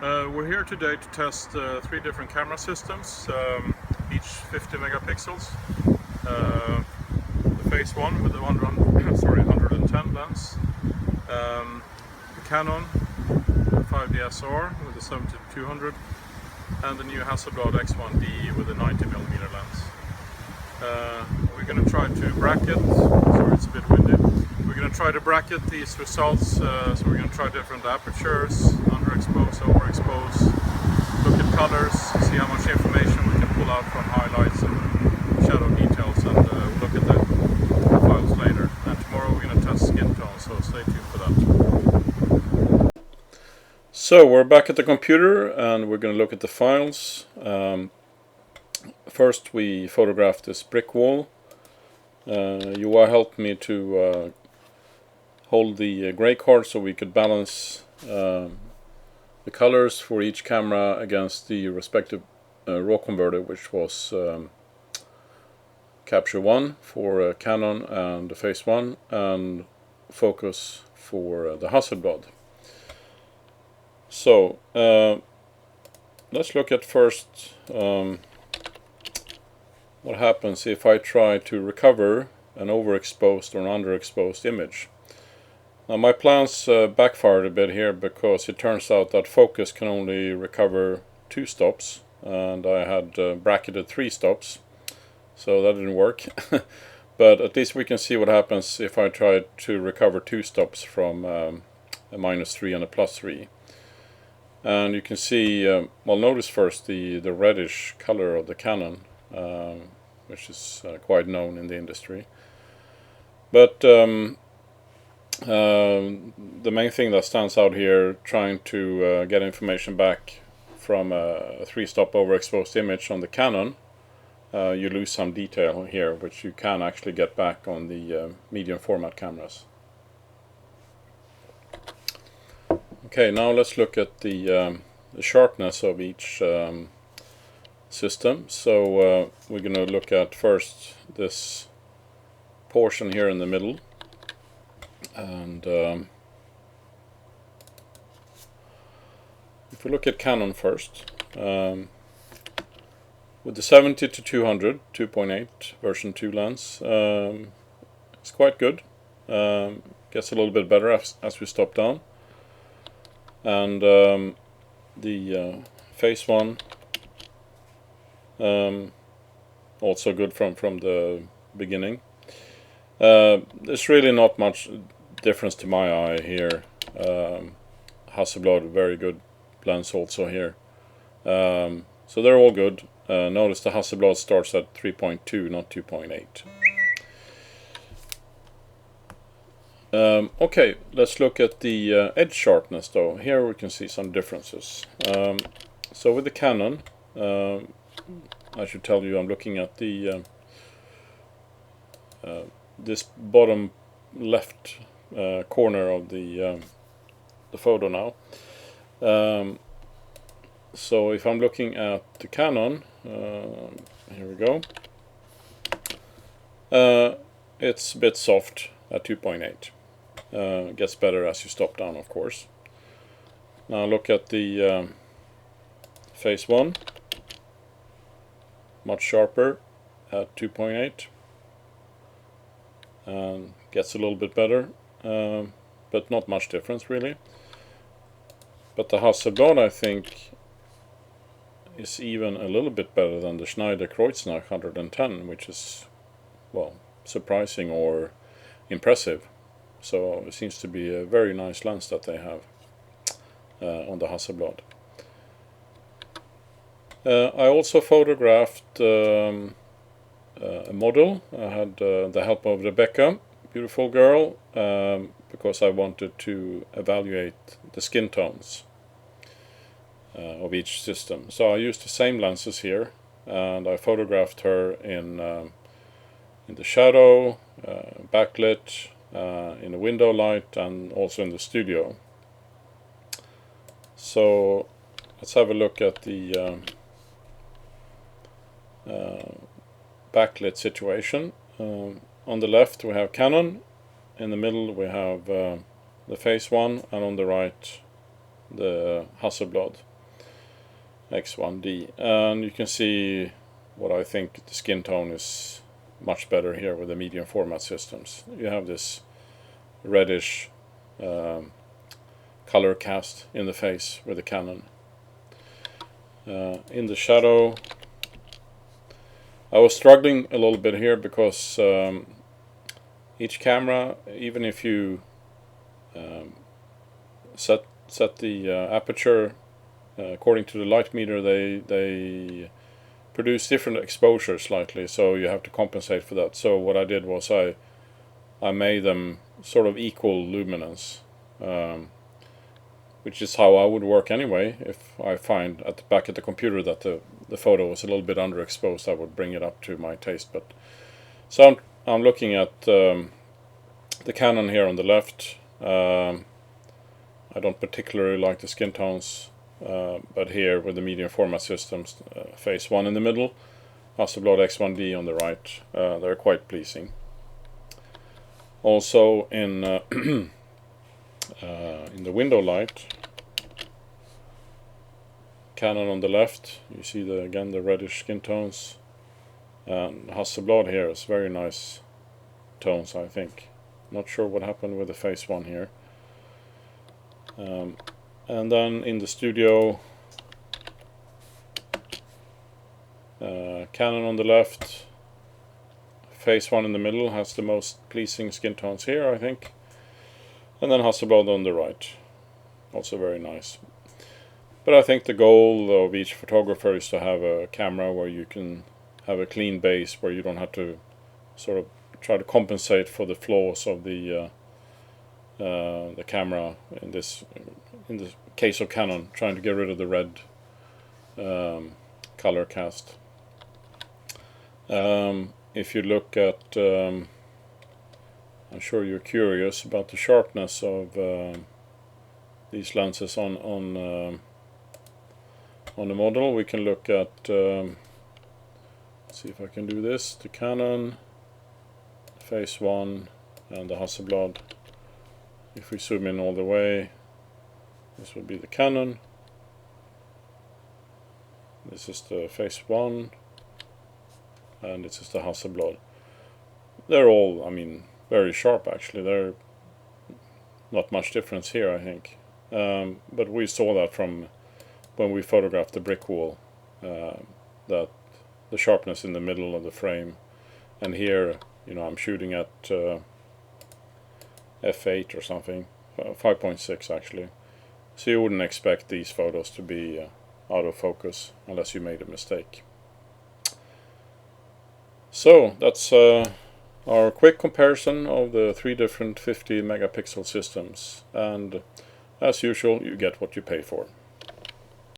We're here today to test three different camera systems, each 50 megapixels. The PhaseOne with the 110 lens, the Canon 5DsR with the 70-200, and the new Hasselblad X1D with a 90mm lens. We're going to try to bracket, sorry it's a bit windy, we're going to try to bracket these results, so we're going to try different apertures, underexpose, overexpose, look at colors, see how much information we can pull out from highlights and shadow details, and we'll look at the files later. And tomorrow we're going to test skin tone, so stay tuned for that. So we're back at the computer and we're going to look at the files. First we photographed this brick wall. Yuva helped me to hold the gray card so we could balance the colors for each camera against the respective raw converter, which was Capture 1 for Canon and the PhaseOne, and Focus for the Hasselblad. So let's look at first what happens if I try to recover an overexposed or an underexposed image. Now my plans backfired a bit here, because it turns out that Focus can only recover 2 stops and I had bracketed 3 stops, so that didn't work. But at least we can see what happens if I try to recover 2 stops from a -3 and a +3. And you can see, well, notice first the reddish color of the Canon, which is quite known in the industry. But the main thing that stands out here, trying to get information back from a 3-stop overexposed image on the Canon, you lose some detail here, which you can actually get back on the medium format cameras. Okay, now let's look at the sharpness of each system. So we're going to look at first this portion here in the middle, and if we look at Canon first, with the 70-200 2.8 version 2 lens, it's quite good. Gets a little bit better as we stop down. And the PhaseOne, also good from the beginning. There's really not much difference to my eye here. Hasselblad, very good lens also here. So they're all good. Notice the Hasselblad starts at 3.2, not 2.8. Okay, let's look at the edge sharpness though. Here we can see some differences. So with the Canon, I should tell you I'm looking at the this bottom left corner of the photo now. So if I'm looking at the Canon, here we go. It's a bit soft at 2.8. Gets better as you stop down, of course. Now look at the PhaseOne, much sharper at 2.8, and gets a little bit better, but not much difference really. But the Hasselblad, I think, is even a little bit better than the Schneider-Kreuznach 110, which is, well, surprising or impressive. So it seems to be a very nice lens that they have on the Hasselblad. I also photographed a model. I had the help of Rebecca, beautiful girl, because I wanted to evaluate the skin tones of each system. So I used the same lenses here, and I photographed her in the shadow, backlit, in the window light, and also in the studio. So let's have a look at the backlit situation. On the left we have Canon, in the middle we have the PhaseOne, and on the right the Hasselblad. X1D, and you can see what I think the skin tone is much better here with the medium format systems. You have this reddish color cast in the face with the Canon. In the shadow, I was struggling a little bit here because each camera, even if you set the aperture according to the light meter, they produce different exposures slightly, so you have to compensate for that. So what I did was I made them sort of equal luminance, which is how I would work anyway. If I find at the back of the computer that the photo was a little bit underexposed, I would bring it up to my taste. But so I'm looking at the Canon here on the left. I don't particularly like the skin tones, but here with the medium format systems, PhaseOne in the middle, Hasselblad X1D on the right, they're quite pleasing. Also in the window light, Canon on the left, you see again the reddish skin tones, and Hasselblad here is very nice tones, I think. Not sure what happened with the PhaseOne here. And then in the studio, Canon on the left, PhaseOne in the middle has the most pleasing skin tones here, I think. And then Hasselblad on the right, also very nice. But I think the goal of each photographer is to have a camera where you can have a clean base, where you don't have to sort of try to compensate for the flaws of the camera. In the case of Canon, trying to get rid of the red color cast. If you look at, I'm sure you're curious about the sharpness of these lenses on the model. We can look at, see if I can do this, the Canon, PhaseOne, and the Hasselblad. If we zoom in all the way, this will be the Canon, this is the PhaseOne, and this is the Hasselblad. They're all, I mean, very sharp actually. They're not much difference here, I think. But we saw that from when we photographed the brick wall, that the sharpness in the middle of the frame. And here, you know, I'm shooting at f8 or something, 5.6 actually. So you wouldn't expect these photos to be out of focus unless you made a mistake. So that's our quick comparison of the 3 different 50 megapixel systems, and as usual you get what you pay for.